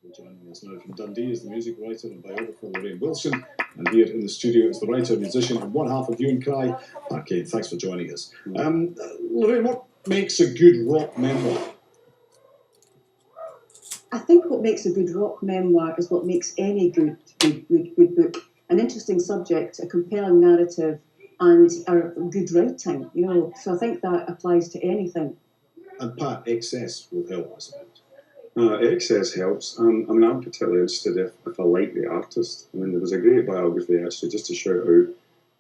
Joining us now from Dundee is the music writer and biographer Lorraine Wilson, and here in the studio is the writer, musician, and one half of You and Cry, Pat Kane. Thanks for joining us. Lorraine, what makes a good rock memoir? I think what makes a good rock memoir is what makes any good book. An interesting subject, a compelling narrative, and a good writing. So I think that applies to anything. And Pat, excess will help us. Excess helps. I'm particularly interested if I like the artist. There was a great biography, actually, just to shout out.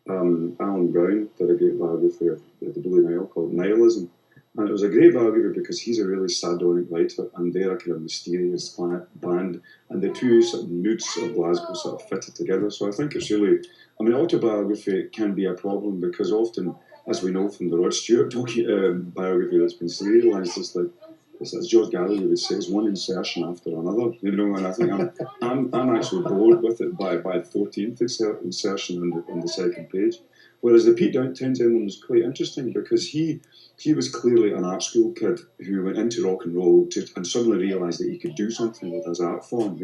Alan Brown did a great biography of the Blue Nile called Nihilism. And it was a great biography because he's a really sardonic writer, and they're a kind of mysterious band, and the two sort of moods of Glasgow sort of fitted together. So I think it's really, autobiography can be a problem because often, as we know from the Rod Stewart biography that's been serialised, it's like, as George Gallagher would say, it's one insertion after another, and I think I'm actually bored with it by the 14th insertion on the second page. Whereas the Pete Townshend one was quite interesting because he was clearly an art school kid who went into rock and roll and suddenly realised that he could do something with his art form,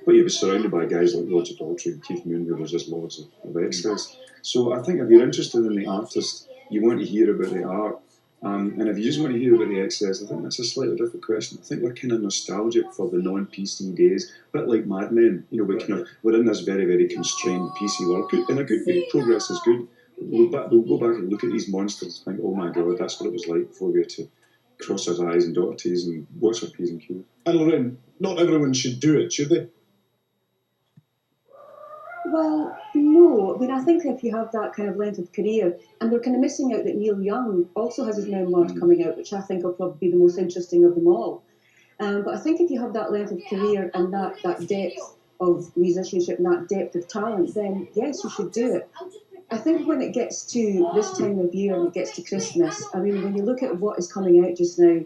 But he was surrounded by guys like Roger Daltrey and Keith Moon, who was just loads of excess. So I think if you're interested in the artist, you want to hear about the art. And if you just want to hear about the excess, I think that's a slightly different question. I think we're kind of nostalgic for the non-PC days, a bit like Mad Men. We're in this very, very constrained PC world. In a good way, progress is good. We'll go back and look at these monsters and think, oh my God, that's what it was like before we had to cross our I's and dot our T's and watch our P's and Q's. And Lorraine, not everyone should do it, should they? Well, no. I think if you have that kind of length of career, and we're kind of missing out that Neil Young also has his memoirs coming out, which I think will probably be the most interesting of them all. But I think if you have that length of career and that depth of musicianship and that depth of talent, then yes, you should do it. I think when it gets to this time of year and it gets to Christmas, when you look at what is coming out just now,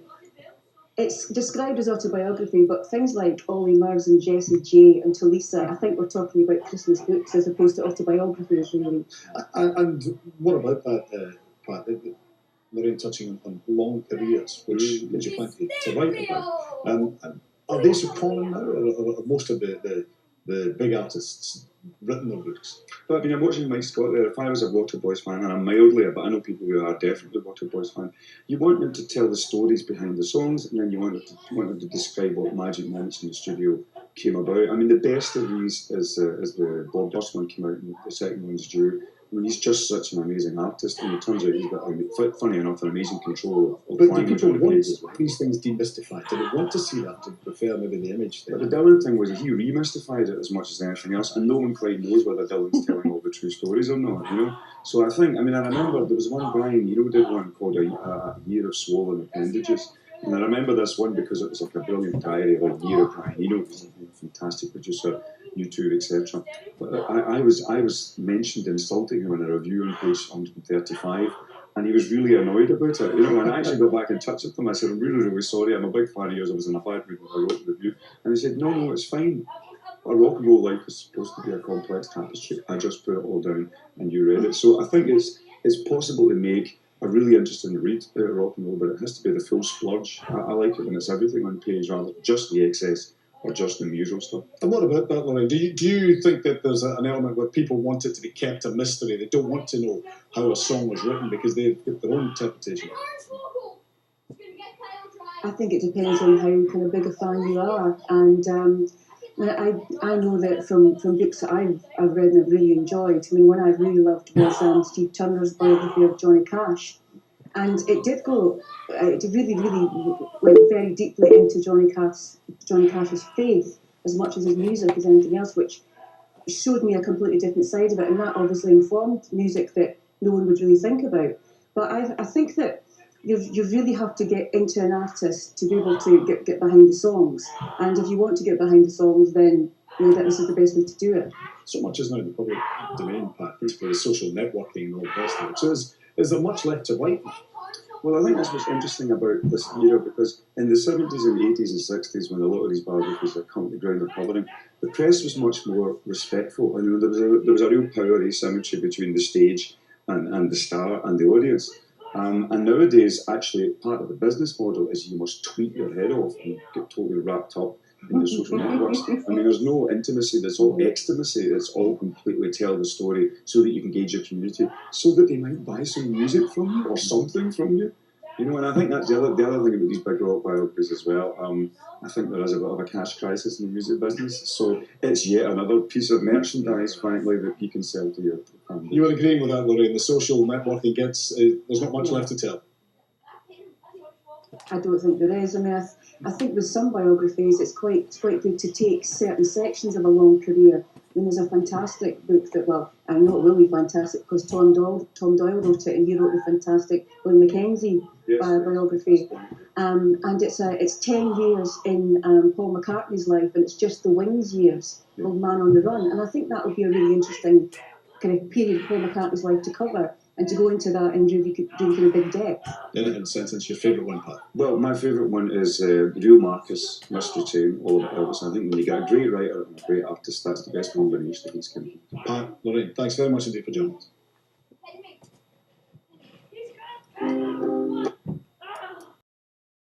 it's described as autobiography, but things like Ollie Murs and Jessie J and Tulisa, I think we're talking about Christmas books as opposed to autobiographies, really. And what about that, Pat? Lorraine touching on long careers, which gives you plenty to write about. Are they so common now, or most of the big artists written their books? But I'm watching Mike Scott there. If I was a Waterboys fan, and I'm mildly, but I know people who are definitely Waterboys fan, you want them to tell the stories behind the songs, and then you want them to describe what magic moments in the studio came about. The best of these is the Bob Dylan one came out, and the second one's due. He's just such an amazing artist, and it turns out he's got, funny enough, an amazing control of but do people want these things demystified? Do they want to see that, to prefer maybe the image there? But the Dylan thing was he remystified it as much as anything else, and no one quite knows whether Dylan's telling all the true stories or not, So I think, I remember there was one Brian did one called a Year of Swollen Appendages, and I remember this one because it was like a brilliant diary of a year of Brian who's a fantastic producer, YouTube, etc. But I was mentioned insulting him in a review on page 135, and he was really annoyed about it. And I actually got back in touch with him. I said, I'm really, really sorry. I'm a big fan of yours. I was in a bad mood when I wrote the review. And he said, no, it's fine. A rock and roll life is supposed to be a complex tapestry. I just put it all down and you read it. So I think it's possible to make a really interesting read rock and roll, but it has to be the full splurge. I like it when it's everything on page rather than just the excess or just the usual stuff. And what about that, Lorraine? Do you think that there's an element where people want it to be kept a mystery? They don't want to know how a song was written because they've got their own interpretation. I think it depends on how kind of big a fan you are, and I know that from books that I've read and I've really enjoyed. One I really loved was Steve Turner's biography of Johnny Cash. And it really, really went very deeply into Johnny Cash's faith as much as his music as anything else, which showed me a completely different side of it. And that obviously informed music that no one would really think about. But I think that you really have to get into an artist to be able to get behind the songs. And if you want to get behind the songs, then that this is the best way to do it. So much is now in the public domain, Pat, for the social networking and all the rest of it. So is there much left to write? Well, I think that's what's interesting about this era, because in the 70s and 80s and 60s, when a lot of these biographies that come to the ground are covering, the press was much more respectful. And there was a real power asymmetry between the stage and the star and the audience. And nowadays, actually, part of the business model is you must tweet your head off and get totally wrapped up in your social networks. I mean, there's no intimacy, there's all extimacy. It's all completely tell the story so that you can gauge your community, so that they might buy some music from you or something from you. You know, and I think that's the other thing about these big rock biographies as well. I think there is a bit of a cash crisis in the music business, so it's yet another piece of merchandise, frankly, that you can sell to your family. You are agreeing with that, Lorraine? The social networking gets, there's not much left to tell. I don't think there is. I mean, I think with some biographies, it's quite good to take certain sections of a long career. I mean, there's a fantastic book that, well, I know it will be fantastic because Tom Doyle wrote it, and he wrote the fantastic William Mackenzie biography. And it's 10 years in Paul McCartney's life, and it's just the Wings years, Old Man on the Run. And I think that would be a really interesting kind of period of Paul McCartney's life to cover, and to go into that in really big depth. In a sense, it's your favourite one, Pat? Well, my favourite one is Real Marcus, Mystery Chain, all about Elvis. I think when you get a great writer and a great artist, that's the best combination of these kind of things. Pat, Lorraine, thanks very much indeed for joining us.